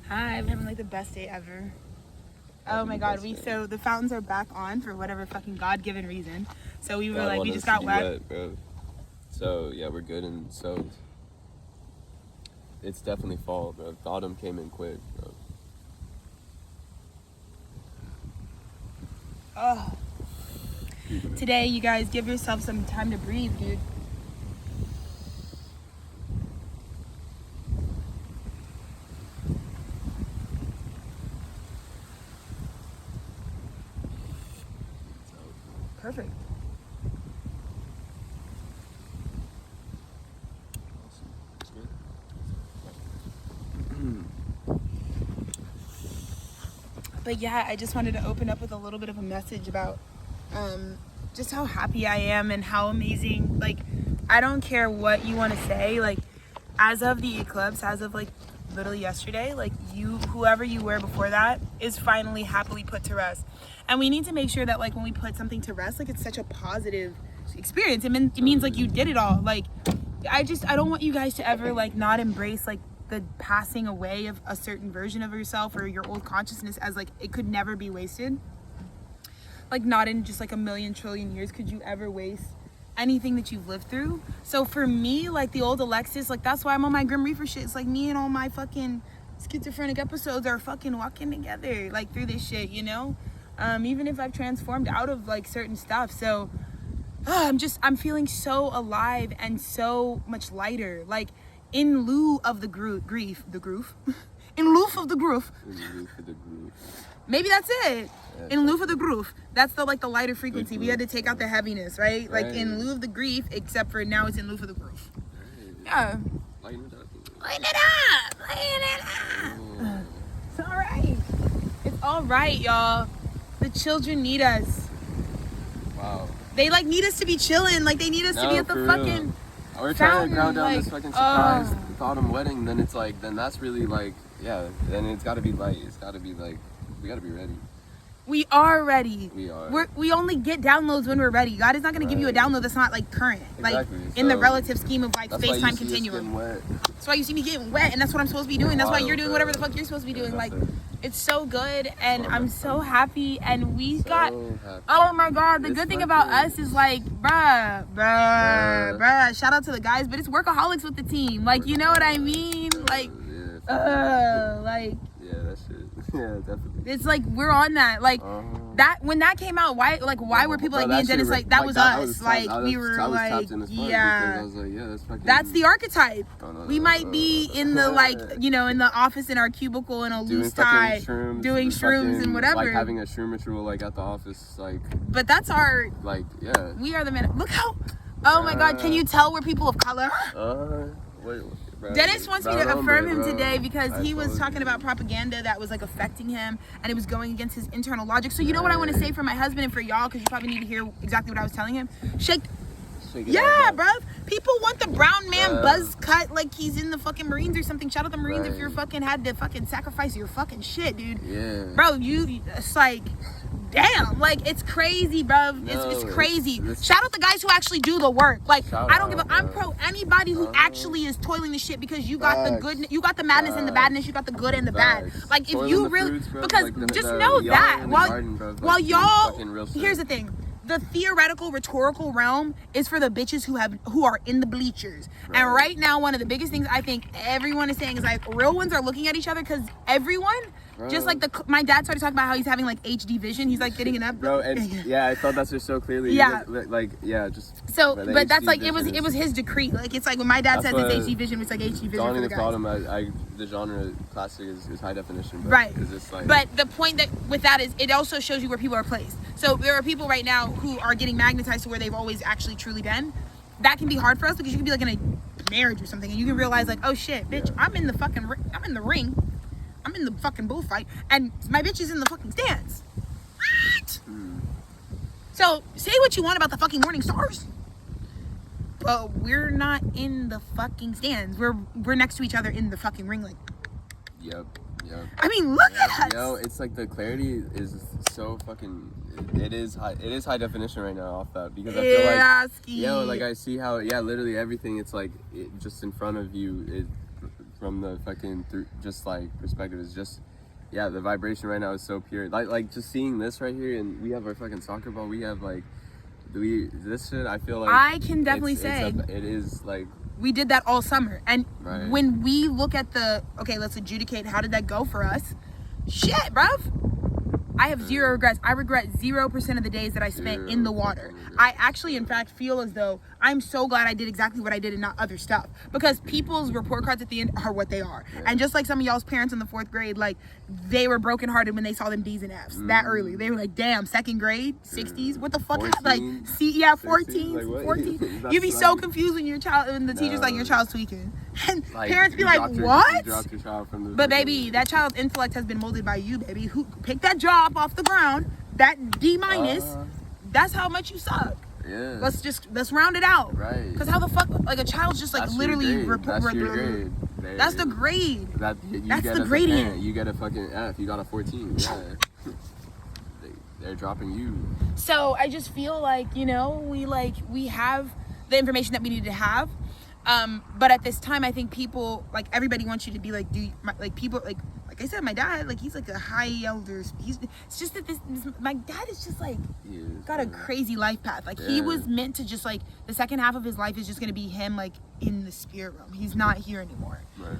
Hi, I'm having like the best day ever. Oh my god, so the fountains are back on for whatever fucking God-given reason. So we were like, we just got wet. Bro. So yeah, we're good and soaked. It's definitely fall, bro. The autumn came in quick, bro. Oh. Today, you guys give yourself some time to breathe, dude. Perfect. But yeah, I just wanted to open up with a little bit of a message about just how happy I am and how amazing, like, I don't care what you want to say, like, as of the eclipse, as of like literally yesterday, like, whoever you were before that is finally happily put to rest. And we need to make sure that, like, when we put something to rest, like, it's such a positive experience. It means like you did it all. Like, I don't want you guys to ever like not embrace like the passing away of a certain version of yourself or your old consciousness as like it could never be wasted. Like, not in just like a million trillion years could you ever waste anything that you've lived through. So for me, like, the old Alexis, like, that's why I'm on my Grim Reaper shit. It's like me and all my fucking schizophrenic episodes are fucking walking together, like, through this shit, you know? Even if I've transformed out of like certain stuff. So I'm feeling so alive and so much lighter. Like, in lieu of the grief, in lieu of the groove. Maybe that's it. In lieu of the groove. That's the like the lighter frequency. We had to take out the heaviness, right? Like, in lieu of the grief, except for now it's in lieu of the groove. Yeah. Lighten it up. Lighten it up. Lighten it up. It's all right. It's all right, y'all. The children need us. Wow. They like need us to be chilling. Like, they need us to be at the fucking We're trying to ground down like, this fucking surprise autumn wedding, then it's like, then that's really like, yeah, then it's gotta be light. It's gotta be like, we gotta be ready. We are ready. We are. We only get downloads when we're ready. God is not going to give you a download that's not like current. Exactly. Like, in the relative scheme of like space-time continuum. That's why you see me getting wet, and that's what I'm supposed to be doing. That's why you're doing whatever the fuck you're supposed to be doing. Like, it's so good, and I'm so happy, and we got, oh my god, the good thing about us is like, bruh, shout out to the guys, but it's workaholics with the team. Like, you know what I mean? Like, like, yeah, that shit. Yeah, definitely. It's like we're on that. Like, that when that came out, why were people like me and Dennis like that was us? Like, we were like, yeah, that's the archetype. We might be in the like, you know, in the office in our cubicle in a loose tie, doing shrooms and whatever, like having a shroom ritual like at the office, like. But that's our like, yeah. We are the men. Look how. Oh my God! Can you tell we're people of color? Wait. Bro, Dennis wants me to affirm him today because he was talking about propaganda that was like affecting him and it was going against his internal logic. So you know what I want to say for my husband and for y'all, because you probably need to hear exactly what I was telling him. Shake it out, bruv. People want the brown man buzz cut like he's in the fucking Marines or something. Shout out the Marines if you're fucking had to fucking sacrifice your fucking shit, dude. Yeah. Bro, it's like, damn, like, it's crazy, bro. It's crazy. Shout out the guys who actually do the work. Like, I don't give a, I'm pro anybody who actually is toiling the shit, because you got the good, you got the madness and the badness, you got the good and the bad. Like, if you really, because like just know that while y'all, here's the thing. The theoretical, rhetorical realm is for the bitches who are in the bleachers. Right. And right now, one of the biggest things I think everyone is saying is like, real ones are looking at each other, because everyone, just like my dad started talking about how he's having like HD vision. He's like getting it up. Bro, and yeah, I thought that's just so clearly. Yeah. Like, yeah, just. So, but that's like, it was his decree. Like, it's like when my dad says it's HD vision, it's like HD vision for the guys. Autumn, the genre classic is high definition. But right. It's like, but the point that with that is, it also shows you where people are placed. So there are people right now who are getting magnetized to where they've always actually truly been. That can be hard for us, because you can be like in a marriage or something, and you can realize like, oh shit, bitch, I'm in the ring. I'm in the fucking bullfight, and my bitch is in the fucking stands. What? So say what you want about the fucking morning stars, but we're not in the fucking stands. We're next to each other in the fucking ring, like. Yep. I mean, look at us. Yo, it's like the clarity is so fucking. It is high definition right now off that, because I feel like, yo, like I see how, yeah, literally everything. It's like just in front of you. from the fucking just like perspective is just, yeah, the vibration right now is so pure. Like just seeing this right here, and we have our fucking soccer ball. We have like, this shit. I feel like I can definitely say it is like. We did that all summer, and right. when we look at let's adjudicate how did that go for us. Shit, bruv. I have zero regrets. I regret 0% of the days that I spent in the water. I actually, in fact, feel as though I'm so glad I did exactly what I did and not other stuff. Because people's report cards at the end are what they are. Yeah. And just like some of y'all's parents in the 4th grade, like, they were brokenhearted when they saw them D's and F's that early. They were like, damn, 2nd grade, 60s, what the fuck? 14, like, 14, like 14. You'd be so confused when the teacher's like, your child's tweaking. And like, parents be like, what? But baby, that child's intellect has been molded by you, baby. Who picked that job off the ground? That D-, that's how much you suck. Yeah. Let's round it out. Right. Because how the fuck, like, a child's just like that's literally That's your grade. That's the grade. That's the gradient. You get a fucking F. You got a 14. Yeah. They're dropping you. So I just feel like, we have the information that we need to have. But at this time, I think people, like, everybody wants you to be like, people, like I said, my dad, like, he's like a high elder. It's just that my dad is just like, got a crazy life path. Like, he was meant to just like, the second half of his life is just going to be him, like, in the spirit realm. He's not here anymore. Right.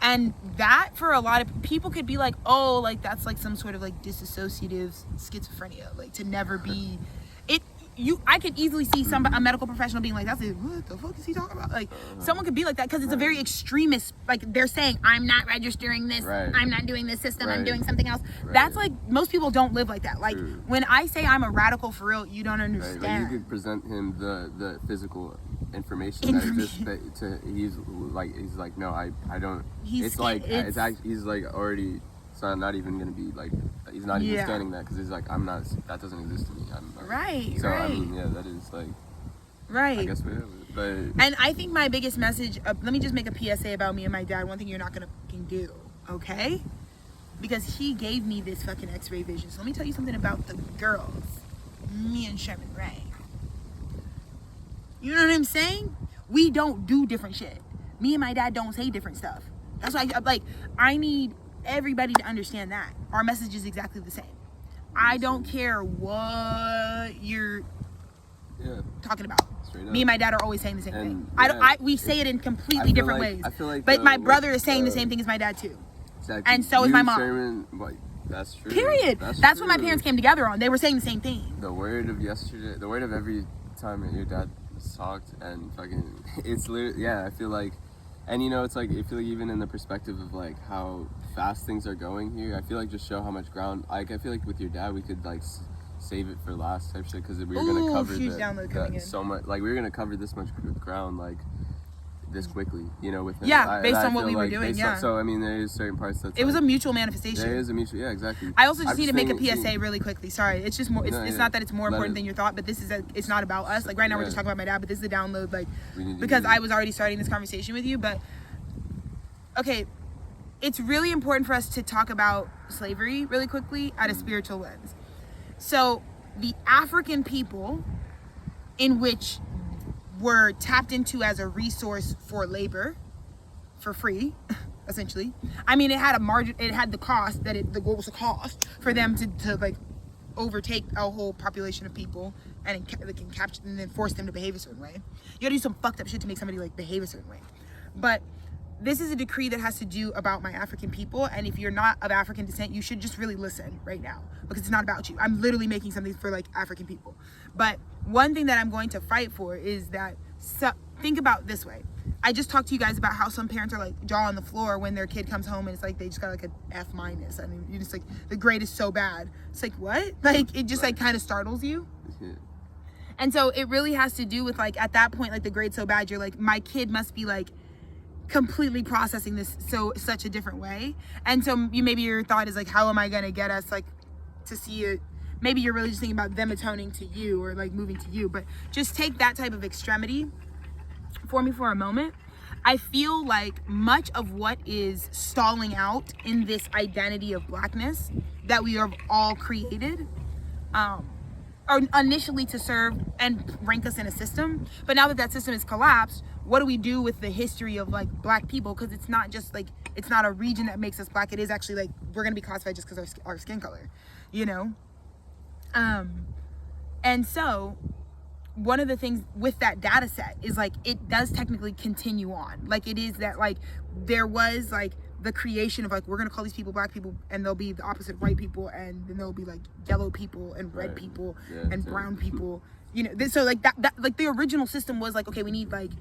And that, for a lot of people, could be like, oh, like, that's like some sort of like disassociative schizophrenia, like, to never be it. I could easily see a medical professional being like, "That's it. What the fuck is he talking about?" Like, someone could be like that because it's a very extremist. Like, they're saying, "I'm not registering this. Right. I'm not doing this system. Right. I'm doing something else." Right. That's like, most people don't live like that. Like, when I say I'm a radical for real, you don't Right. understand. Like, you could present him the physical information that exists. He's like, no, I don't. He's like already. It's not even gonna be like, he's not even scanning that because he's like, I'm not, that doesn't exist to me. So I mean, yeah, that is like, I guess but. And I think my biggest message, let me just make a PSA about me and my dad. One thing you're not gonna fucking do, okay? Because he gave me this fucking X-ray vision. So let me tell you something about the girls, me and Sherman Ray. You know what I'm saying? We don't do different shit. Me and my dad don't say different stuff. That's why I need everybody to understand that our message is exactly the same. I don't care what you're talking about. Me and my dad are always saying the same thing. We say it in completely different ways. I feel like but my brother is saying the same thing as my dad too. Exactly. And so is my mom. Sherman, that's true. Period. That's what my parents came together on. They were saying the same thing. The word of yesterday, the word of every time that your dad talked, and fucking, it's literally, I feel like. And it's like, I feel like even in the perspective of like how fast things are going here, I feel like just show how much ground, like, I feel like with your dad we could like save it for last type shit, because we were gonna cover so much, like we were gonna cover this much ground like this quickly, with him. Based on what we were doing. So I mean, there is certain parts that it was a mutual manifestation. There is a mutual, exactly. I also just need to make a PSA really quickly. Sorry, it's just more. It's not that it's more important than you thought, but this is it's not about us. Like, right now we're just talking about my dad, but this is the download. Like, because I was already starting this conversation with you, but okay, it's really important for us to talk about slavery really quickly at a spiritual lens. So the African people, in which were tapped into as a resource for labor for free, essentially. I mean, it had a margin, it had the cost what was the cost for them to like overtake a whole population of people and capture and then force them to behave a certain way. You gotta do some fucked up shit to make somebody like behave a certain way. But this is a decree that has to do about my African people, and if you're not of African descent, you should just really listen right now, because it's not about you. I'm literally making something for like African people. But one thing that I'm going to fight for is that, think about this way. I just talked to you guys about how some parents are like jaw on the floor when their kid comes home and it's like they just got like an F-. I mean, you just like, the grade is so bad. It's like, what? Like, it just like kind of startles you. And so it really has to do with like, at that point, like the grade's so bad, you're like, my kid must be like completely processing this such a different way. And so maybe your thought is like, how am I gonna get us like to see it? Maybe you're really just thinking about them atoning to you or like moving to you, but just take that type of extremity for me for a moment. I feel like much of what is stalling out in this identity of blackness that we have all created, or initially to serve and rank us in a system. But now that that system is collapsed, what do we do with the history of like black people? Because it's not just like, it's not a region that makes us black. It is actually like, we're going to be classified just because our skin color, you know? And so one of the things with that data set is like, it does technically continue on. Like it is that like, there was like the creation of like, we're going to call these people black people, and they'll be the opposite of white people. And then there'll be like yellow people and red people and brown people, you know? So like that, like the original system was like, okay, we need like,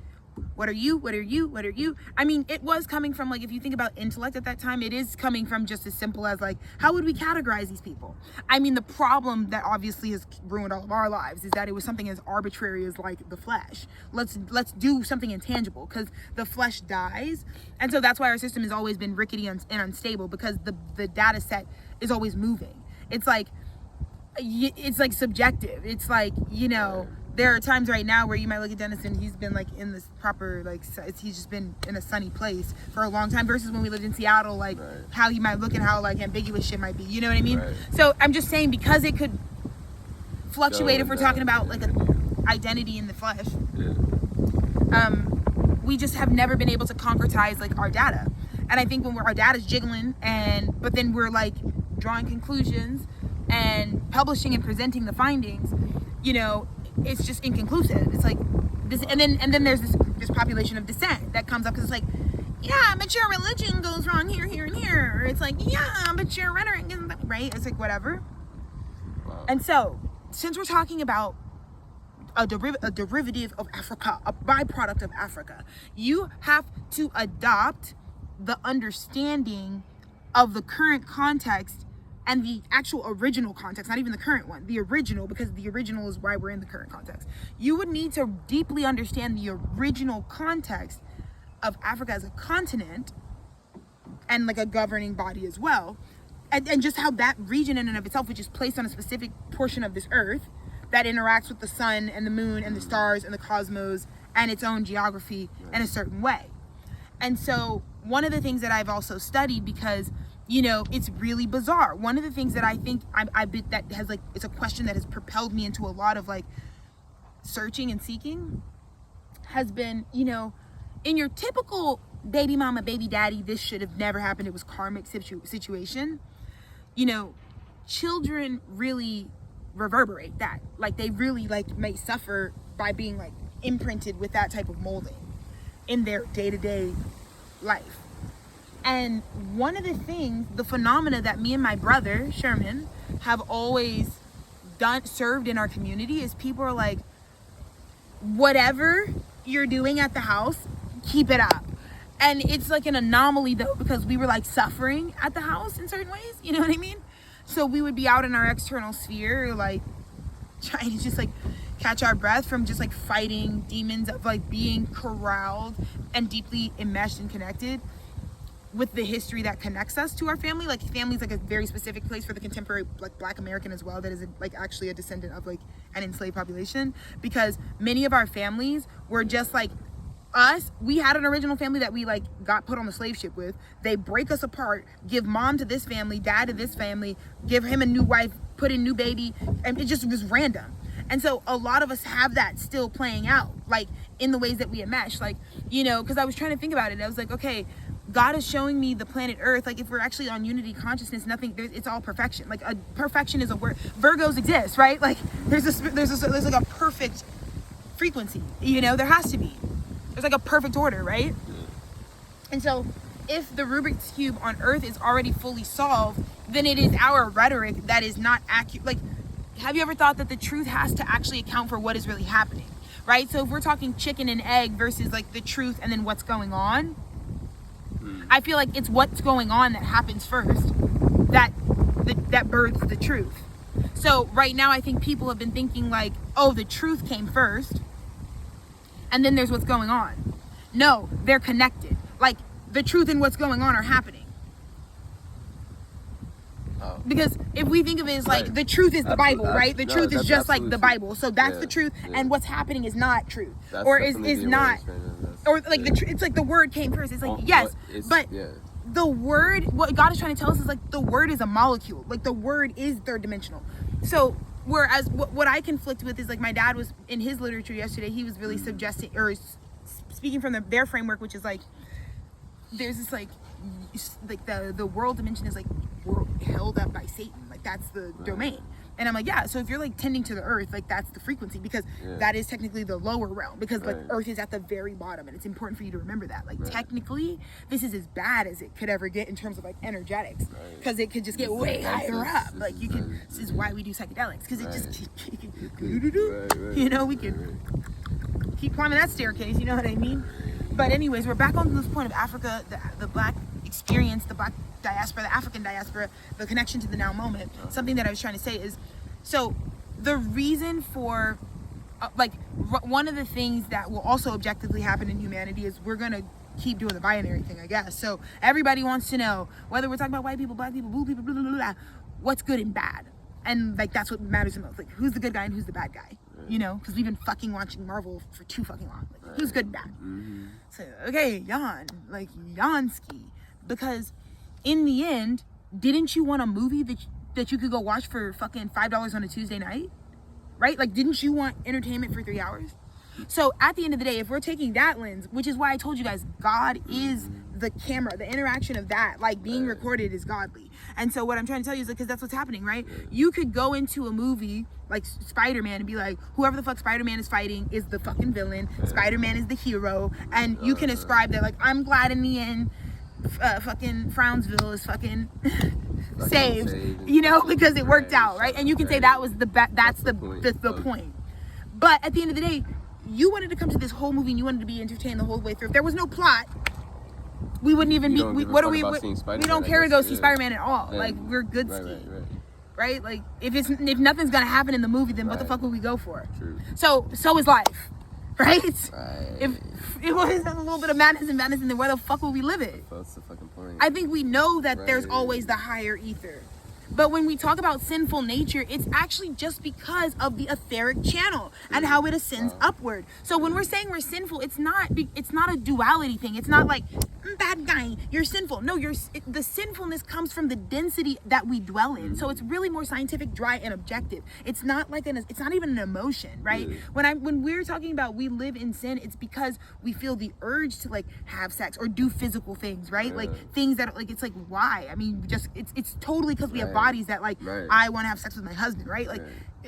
what are you? What are you? What are you? I mean, it was coming from like, if you think about intellect at that time, it is coming from just as simple as like, how would we categorize these people? I mean, the problem that obviously has ruined all of our lives is that it was something as arbitrary as like the flesh. Let's do something intangible, because the flesh dies. And so that's why our system has always been rickety and unstable, because the data set is always moving. It's like subjective. It's like, you know, there are times right now where you might look at Dennis and he's been like in this proper, like, he's just been in a sunny place for a long time, versus when we lived in Seattle, like how he might look and how like ambiguous shit might be, you know what I mean? So I'm just saying, because it could fluctuate if we're talking about like an identity in the flesh, we just have never been able to concretize like our data. And I think when our data's jiggling, but then we're like drawing conclusions and publishing and presenting the findings, you know, it's just inconclusive. It's like this, and then there's this population of dissent that comes up, because it's like, yeah, but your religion goes wrong here, here, and here. Or it's like, yeah, but your rhetoric isn't right. It's like whatever. Wow. And so, since we're talking about a derivative of Africa, a byproduct of Africa, you have to adopt the understanding of the current context and the actual original context, not even the current one, the original, because the original is why we're in the current context. You would need to deeply understand the original context of Africa as a continent and like a governing body as well. And just how that region in and of itself, which is placed on a specific portion of this earth that interacts with the sun and the moon and the stars and the cosmos and its own geography in a certain way. And so one of the things that I've also studied, because you know, it's really bizarre. One of the things that I think that has like, it's a question that has propelled me into a lot of like searching and seeking, has been, you know, in your typical baby mama, baby daddy, this should have never happened, it was karmic situation, you know, children really reverberate that. Like they really like may suffer by being like imprinted with that type of molding in their day-to-day life. And one of the things, the phenomena that me and my brother, Sherman, have always served in our community is people are like, whatever you're doing at the house, keep it up. And it's like an anomaly though, because we were like suffering at the house in certain ways, you know what I mean? So we would be out in our external sphere, like trying to just like catch our breath from just like fighting demons of like being corralled and deeply enmeshed and connected with the history that connects us to our family. Like family is like a very specific place for the contemporary like Black American as well, that is like actually a descendant of like an enslaved population, because many of our families were just like us. We had an original family that we like got put on the slave ship with. They break us apart, give mom to this family, dad to this family, give him a new wife, put in new baby, and it just was random. And so a lot of us have that still playing out, like in the ways that we enmesh, like, you know, because I was trying to think about it. I was like, okay, God is showing me the planet Earth. Like if we're actually on unity consciousness, it's all perfection. Like perfection is a word. Virgos exist, right? Like there's like a perfect frequency, you know, there has to be. There's like a perfect order, right? And so if the Rubik's Cube on Earth is already fully solved, then it is our rhetoric that is not accurate. Like, have you ever thought that the truth has to actually account for what is really happening, right? So if we're talking chicken and egg versus like the truth and then what's going on, I feel like it's what's going on that happens first that births the truth. So right now I think people have been thinking like, oh, the truth came first and then there's what's going on. No, they're connected. Like the truth and what's going on are happening. Oh. Because if we think of it as like the truth is the Bible, right? The truth is just like the Bible. So that's the truth, and what's happening is not truth, or is not, or like it's like the word came first. It's like the word, what God is trying to tell us is like the word is a molecule. Like the word is third dimensional. So whereas what I conflict with is like my dad was in his literature yesterday, he was really suggesting or speaking from their framework, which is like there's this like the world dimension is like held up by Satan, like that's the domain. And I'm like, yeah, so if you're like tending to the earth, like that's the frequency, because that is technically the lower realm, because like earth is at the very bottom, and it's important for you to remember that. Like technically, this is as bad as it could ever get in terms of like energetics, because it could just get way higher up. Like you can, this is why we do psychedelics, because it just, you know, we can keep climbing that staircase, you know what I mean? But anyways, we're back on this point of Africa, the black experience, the black diaspora, the African diaspora, the connection to the now moment. Something that I was trying to say is, so the reason for one of the things that will also objectively happen in humanity is we're gonna keep doing the binary thing, I guess. So everybody wants to know, whether we're talking about white people, black people, blue people, blah, blah, blah, blah, what's good and bad, and like that's what matters the most. Like who's the good guy and who's the bad guy, you know? Because we've been fucking watching Marvel for too fucking long. Like, who's good and bad? So okay, Yansky, because in the end, didn't you want a movie that you could go watch for fucking $5 on a Tuesday night? Right? Like, didn't you want entertainment for 3 hours? So at the end of the day, if we're taking that lens, which is why I told you guys, God is the camera, the interaction of that, like being recorded is godly. And so what I'm trying to tell you is because that's what's happening, right? You could go into a movie like Spider-Man and be like, whoever the fuck Spider-Man is fighting is the fucking villain. Spider-Man is the hero. And you can ascribe that, like, I'm glad in the end fucking Frownsville is fucking saved, you know, because it worked out, right? And you can say that was that's the point. But at the end of the day, you wanted to come to this whole movie and you wanted to be entertained the whole way through. If there was no plot, we wouldn't even be. We don't care to go see Spider-Man at all. Like we're good right? Like if nothing's gonna happen in the movie, then what the fuck would we go for? True. So is life, right? If it was a little bit of madness and madness, then where the fuck would we live it? That's the fucking point. I think we know that there's always the higher ether. But when we talk about sinful nature, it's actually just because of the etheric channel and how it ascends upward. So when we're saying we're sinful, it's not a duality thing. It's not like, bad guy, you're sinful. No, the sinfulness comes from the density that we dwell in. So it's really more scientific, dry, and objective. It's not like it's not even an emotion, right? When we're talking about we live in sin, it's because we feel the urge to like have sex or do physical things, right? Like things that like, it's like, why? I mean, just it's totally because we have bodies that like I want to have sex with my husband, right? Like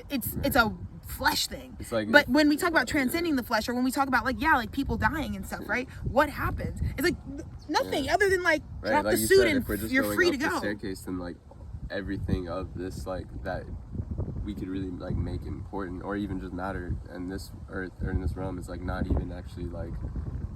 it's a flesh thing. It's like, but when we talk about transcending the flesh, or when we talk about like people dying and stuff, right? What happens? It's like nothing other than like drop the suit and you're free to go. Staircase, and like everything of this like that we could really like make important or even just matter in this earth or in this realm is like not even actually like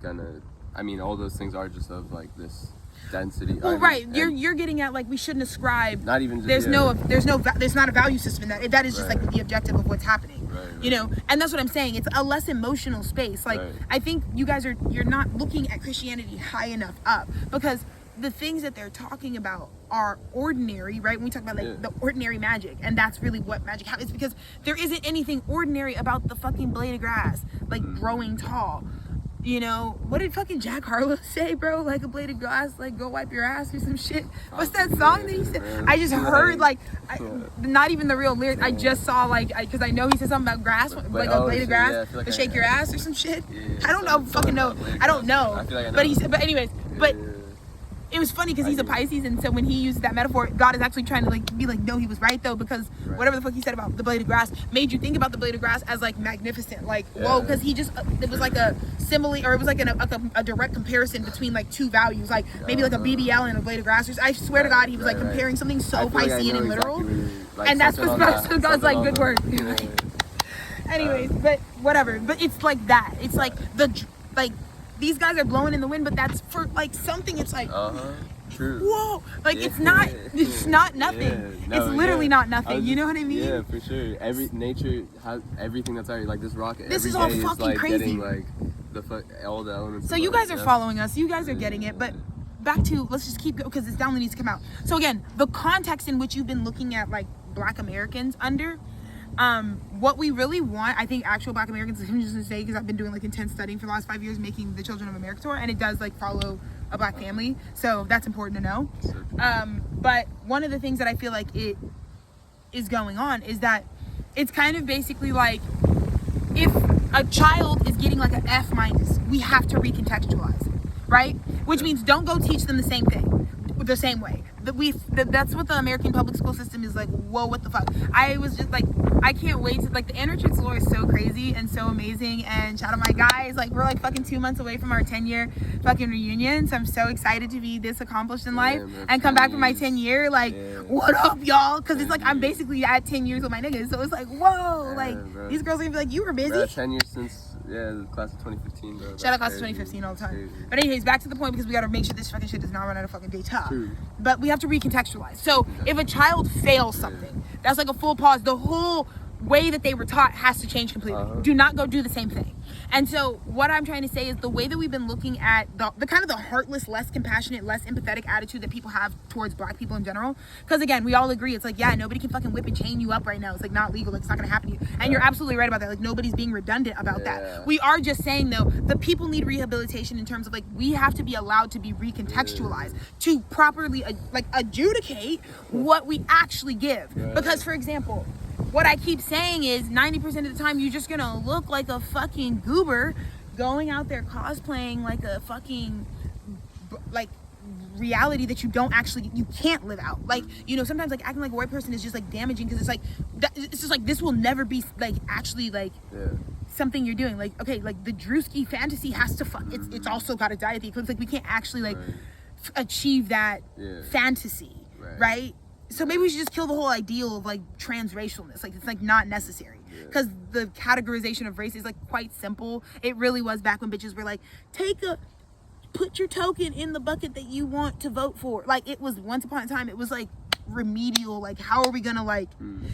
gonna. I mean, all those things are just of like this density. Well, right. You're getting at like we shouldn't ascribe. Not even. Just, there's not a value system in that. That is just like the objective of what's happening. You know, and that's what I'm saying. It's a less emotional space. Like I think you guys you're not looking at Christianity high enough up, because the things that they're talking about are ordinary, right? When we talk about like the ordinary magic, and that's really what magic happens, because there isn't anything ordinary about the fucking blade of grass like growing tall. You know, what did fucking Jack Harlow say, bro? Like a blade of grass, like go wipe your ass or some shit. What's that song that he said? I just heard not even the real lyrics. I just saw because I know he said something about grass, like a blade of grass, to shake your ass or some shit. I don't know, fucking know. I don't know. But he said, but anyways, it was funny because he's a Pisces, and so when he uses that metaphor, God is actually trying to like be like, no, he was right though, because whatever the fuck he said about the blade of grass made you think about the blade of grass as like magnificent, like whoa, because he just it was like a simile, or it was like a direct comparison between like two values, like maybe like a BBL and a blade of grass. I swear to God, he was like comparing something so Piscean and literal, and that's what God's like, good word. Anyways, but whatever. But it's like that. It's like these guys are blowing in the wind, but that's for like something. It's like true. Whoa, like it's not nothing. It's literally not nothing. You know what I mean? Yeah, for sure. Nature has everything that's already like this rock. This is all fucking like crazy. Getting, like all the elements. So you guys are following us. You guys are getting it, but. Back to, let's just keep going because this download needs to come out. So again, the context in which you've been looking at like Black Americans under, what we really want, I think actual Black Americans, I'm just gonna say, because I've been doing like intense studying for the last 5 years, making the Children of America tour, and it does like follow a Black family, so that's important to know. But one of the things that I feel like it is going on is that it's kind of basically like, if a child is getting like an F minus, we have to recontextualize, right? Which means don't go teach them the same thing, the same way. That's what the American public school system is like. Whoa, what the fuck? I was just like, I can't wait to, like, the Anarchist lore is so crazy and so amazing. And shout out my guys, like, we're like fucking 2 months away from our 10-year fucking reunion. So I'm so excited to be this accomplished in life and come back for my 10-year. Like, what up, y'all? Because it's like I'm basically at 10 years with my niggas. So it's like, whoa, like, bro. these girls are gonna be like, you were busy. Bro, 10 years since, the class of 2015, bro. Shout out class of 2015 all the time. But anyways, back to the point, because we gotta make sure this fucking shit does not run out of fucking data. But we have to recontextualize. So if a child fails something, that's like a full pause. The whole way that they were taught has to change completely. Do not go do the same thing. And so what I'm trying to say is the way that we've been looking at the kind of the heartless, less compassionate, less empathetic attitude that people have towards black people in general. Because again, we all agree, it's like, yeah, nobody can fucking whip and chain you up right now. It's like not legal. Like, it's not gonna happen to you. And you're absolutely right about that. Like, nobody's being redundant about that. We are just saying though, the people need rehabilitation in terms of like, we have to be allowed to be recontextualized to properly adjudicate what we actually give. Because for example, what I keep saying is 90% of the time you're just gonna look like a fucking goober going out there cosplaying like a fucking like reality that you can't live out. Like, you know, sometimes like acting like a white person is just like damaging, because it's like it's just like this will never be like actually like something you're doing. Like, okay, like the Drewski fantasy has to it's also got to die at the eclipse. Like, we can't actually like achieve that fantasy, right? So maybe we should just kill the whole ideal of like transracialness. Like, it's like not necessary, because the categorization of race is like quite simple. It really was back when bitches were like, put your token in the bucket that you want to vote for. Like, it was once upon a time, it was like remedial. Like, how are we gonna like?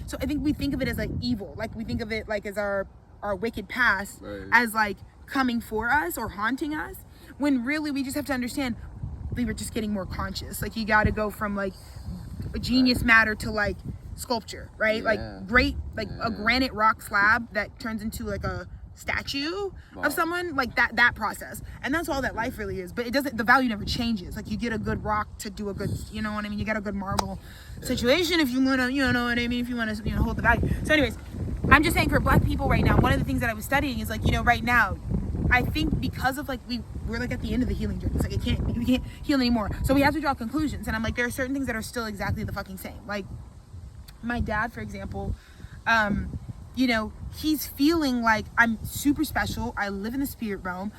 So I think we think of it as like evil. Like, we think of it like as our wicked past, as like coming for us or haunting us. When really we just have to understand we were just getting more conscious. Like, you got to go from like genius matter to like sculpture, right? Like great, like a granite rock slab that turns into like a statue of someone, like that process. And that's all that life really is. But it doesn't, the value never changes. Like, you get a good rock to do a good, you know what I mean? You get a good marble situation if you want to, you know what I mean? If you want to, you know, hold the value. So anyways, I'm just saying, for black people right now, one of the things that I was studying is like, you know, right now, I think because of like we're like at the end of the healing journey. It's like we can't heal anymore. So we have to draw conclusions. And I'm like, there are certain things that are still exactly the fucking same. Like, my dad, for example, you know, he's feeling like, I'm super special. I live in the spirit realm.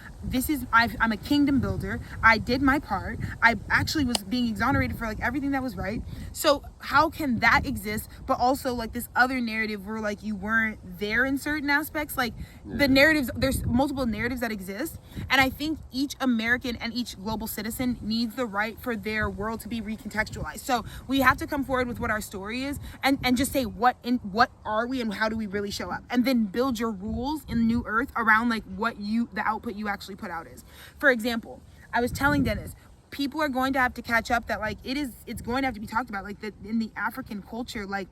I'm a kingdom builder. I did my part. I actually was being exonerated for like everything that was right. So how can that exist, but also like this other narrative where like you weren't there in certain aspects? Like, the narratives, there's multiple narratives that exist. And I think each American and each global citizen needs the right for their world to be recontextualized. So we have to come forward with what our story is and just say what are we and how do we really show up? And then build your rules in New Earth around like the output you actually put out is. For example, I was telling Dennis, people are going to have to catch up that like it's going to have to be talked about, like that in the African culture, like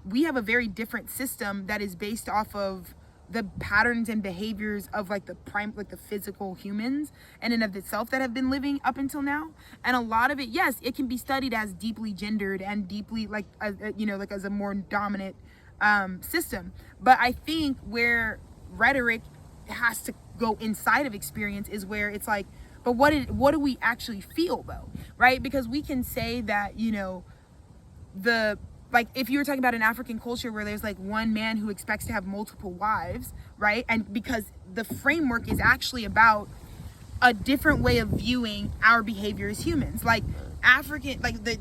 we have a very different system that is based off of the patterns and behaviors of like the physical humans and in of itself that have been living up until now. And a lot of it, yes, it can be studied as deeply gendered and deeply like you know, like as a more dominant system. But I think where rhetoric has to go inside of experience is where it's like, but what do we actually feel though, right? Because we can say that, you know, like if you were talking about an African culture where there's like one man who expects to have multiple wives, right? And because the framework is actually about a different way of viewing our behavior as humans. Like African, like the